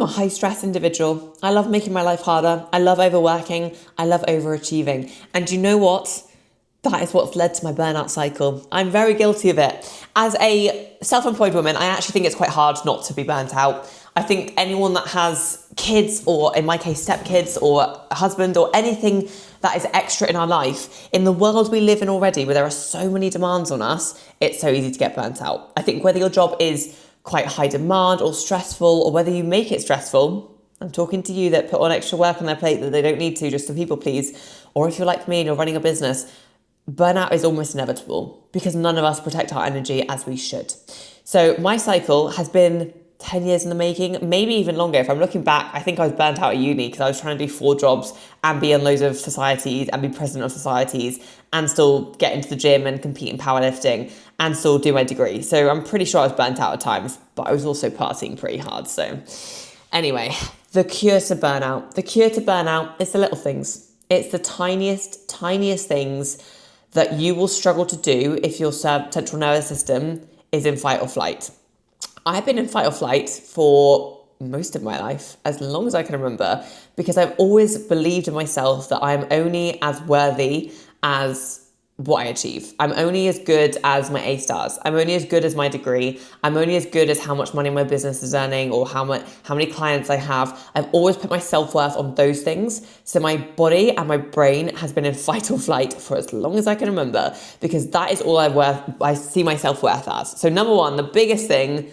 I'm a high stress individual. I love making my life harder. I love overworking. I love overachieving. And you know what? That is what's led to my burnout cycle. I'm very guilty of it. As a self-employed woman, I actually think it's quite hard not to be burnt out. I think anyone that has kids, or in my case, stepkids, or a husband, or anything that is extra in our life, in the world we live in already, where there are so many demands on us, it's so easy to get burnt out. I think whether your job is quite high demand or stressful, or whether you make it stressful, I'm talking to you that put on extra work on their plate that they don't need to just to people please, or if you're like me and you're running a business, burnout is almost inevitable because none of us protect our energy as we should. So my cycle has been 10 years in the making, maybe even longer. If I'm looking back, I think I was burnt out at uni because I was trying to do 4 jobs and be in loads of societies and be president of societies and still get into the gym and compete in powerlifting and still do my degree. So I'm pretty sure I was burnt out at times, but I was also partying pretty hard. So anyway, the cure to burnout. The cure to burnout is the little things. It's the tiniest things that you will struggle to do if your central nervous system is in fight or flight. I've been in fight or flight for most of my life, as long as I can remember, because I've always believed in myself that I am only as worthy as what I achieve. I'm only as good as my A stars. I'm only as good as my degree. I'm only as good as how much money my business is earning or how many clients I have. I've always put my self-worth on those things. So my body and my brain has been in fight or flight for as long as I can remember, because that is all I see my self-worth as. So number one, the biggest thing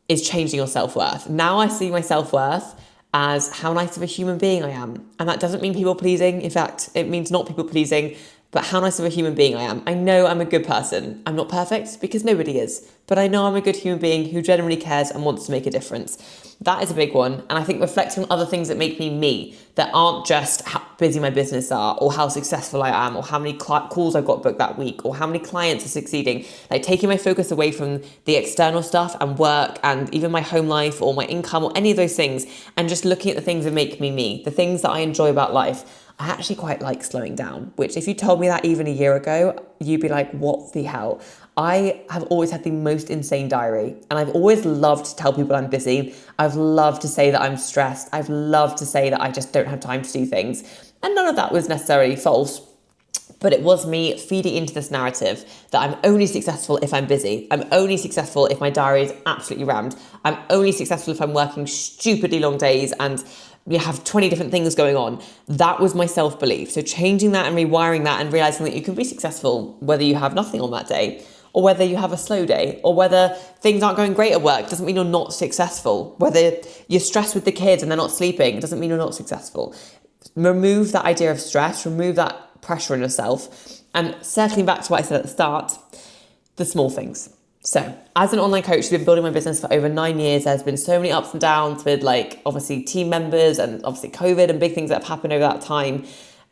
is changing your self-worth. Now I see my self-worth as how nice of a human being I am. And that doesn't mean people pleasing. In fact, it means not people pleasing, but how nice of a human being I am. I know I'm a good person. I'm not perfect because nobody is, but I know I'm a good human being who genuinely cares and wants to make a difference. That is a big one. And I think reflecting on other things that make me me, that aren't just how busy my business are or how successful I am or how many calls I've got booked that week or how many clients are succeeding, like taking my focus away from the external stuff and work and even my home life or my income or any of those things, and just looking at the things that make me me, the things that I enjoy about life. I actually quite like slowing down, which if you told me that even a year ago, you'd be like, what the hell? I have always had the most insane diary, and I've always loved to tell people I'm busy. I've loved to say that I'm stressed. I've loved to say that I just don't have time to do things. And none of that was necessarily false, but it was me feeding into this narrative that I'm only successful if I'm busy. I'm only successful if my diary is absolutely rammed. I'm only successful if I'm working stupidly long days and you have 20 different things going on. That was my self-belief. So changing that and rewiring that and realizing that you can be successful whether you have nothing on that day or whether you have a slow day or whether things aren't going great at work doesn't mean you're not successful. Whether you're stressed with the kids and they're not sleeping doesn't mean you're not successful. Remove that idea of stress, remove that pressure on yourself. And circling back to what I said at the start, the small things. So as an online coach, I've been building my business for over 9 years. There's been so many ups and downs with obviously team members and obviously COVID and big things that have happened over that time.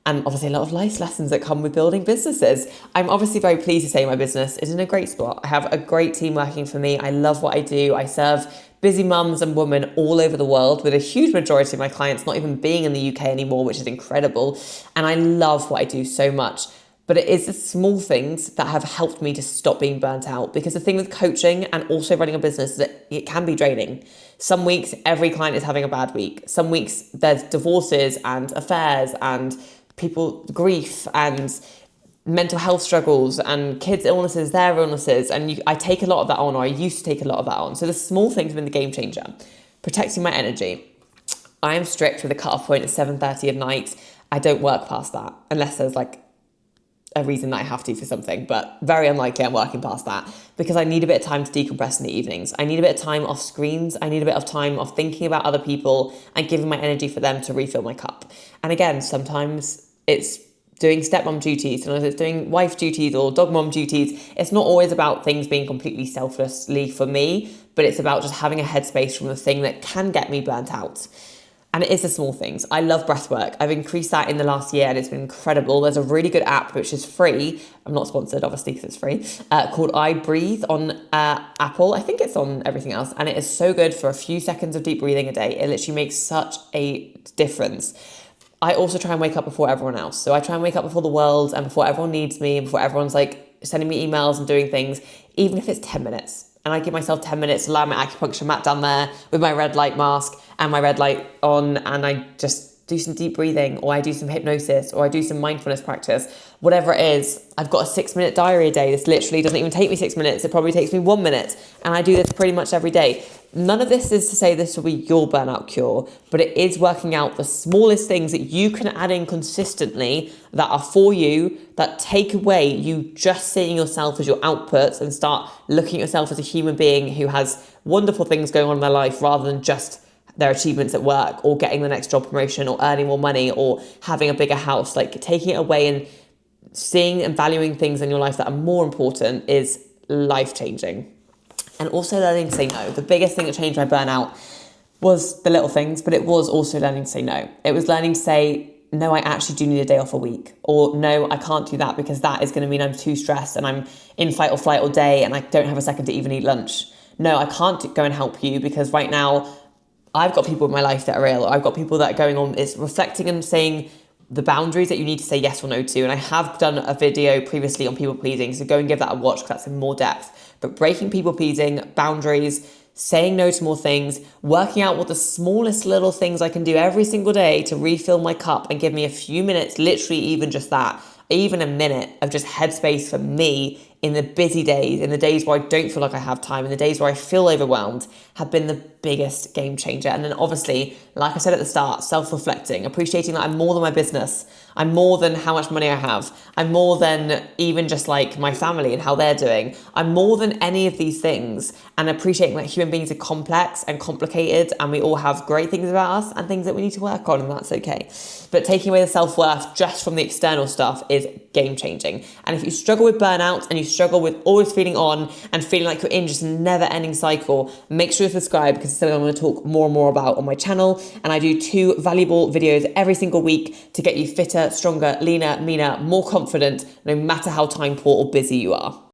And obviously a lot of life lessons that come with building businesses. I'm obviously very pleased to say my business is in a great spot. I have a great team working for me. I love what I do. I serve busy mums and women all over the world, with a huge majority of my clients not even being in the UK anymore, which is incredible. And I love what I do so much. But it is the small things that have helped me to stop being burnt out. Because the thing with coaching and also running a business is that it can be draining. Some weeks, every client is having a bad week. Some weeks, there's divorces and affairs and grief and mental health struggles and kids' illnesses, their illnesses. And I take a lot of that on, or I used to take a lot of that on. So the small things have been the game changer. Protecting my energy. I am strict with a cut-off point at 7:30 at night. I don't work past that unless there's a reason that I have to for something, but very unlikely I'm working past that because I need a bit of time to decompress in the evenings. I need a bit of time off screens. I need a bit of time off thinking about other people and giving my energy for them to refill my cup. And again, sometimes it's doing stepmom duties, sometimes it's doing wife duties or dog mom duties. It's not always about things being completely selflessly for me, but it's about just having a headspace from the thing that can get me burnt out. And it is the small things. I love breath work. I've increased that in the last year and it's been incredible. There's a really good app which is free. I'm not sponsored, obviously, because it's free, called I Breathe on Apple. I think it's on everything else. And it is so good for a few seconds of deep breathing a day. It literally makes such a difference. I also try and wake up before everyone else. So I try and wake up before the world and before everyone needs me and before everyone's sending me emails and doing things, even if it's 10 minutes. and I give myself 10 minutes to lie on my acupuncture mat down there with my red light mask and my red light on, and I just do some deep breathing, or I do some hypnosis, or I do some mindfulness practice, whatever it is. I've got a 6-minute diary a day. This literally doesn't even take me 6 minutes. It probably takes me 1 minute. And I do this pretty much every day. None of this is to say this will be your burnout cure, but it is working out the smallest things that you can add in consistently that are for you, that take away you just seeing yourself as your outputs and start looking at yourself as a human being who has wonderful things going on in their life rather than just their achievements at work or getting the next job promotion or earning more money or having a bigger house. Like, taking it away and seeing and valuing things in your life that are more important is life-changing. And also learning to say no. The biggest thing that changed my burnout was the little things, but it was also learning to say no. It was learning to say, no, I actually do need a day off a week. Or no, I can't do that because that is going to mean I'm too stressed and I'm in fight or flight all day and I don't have a second to even eat lunch. No, I can't go and help you because right now I've got people in my life that are ill. I've got people that are going on. It's reflecting and saying the boundaries that you need to say yes or no to. And I have done a video previously on people pleasing, so go and give that a watch because that's in more depth. But breaking people pleasing, boundaries, saying no to more things, working out what the smallest little things I can do every single day to refill my cup and give me a few minutes, literally even just that, even a minute of just headspace for me in the busy days, in the days where I don't feel like I have time, in the days where I feel overwhelmed, have been the biggest game changer. And then obviously, like I said at the start, self-reflecting, appreciating that I'm more than my business. I'm more than how much money I have. I'm more than even just like my family and how they're doing. I'm more than any of these things, and appreciating that human beings are complex and complicated and we all have great things about us and things that we need to work on, and that's okay. But taking away the self-worth just from the external stuff is game changing. And if you struggle with burnout and you struggle with always feeling on and feeling like you're in just a never ending cycle, make sure you subscribe because it's something I'm going to talk more and more about on my channel. And I do 2 valuable videos every single week to get you fitter, stronger, leaner, meaner, more confident, no matter how time poor or busy you are.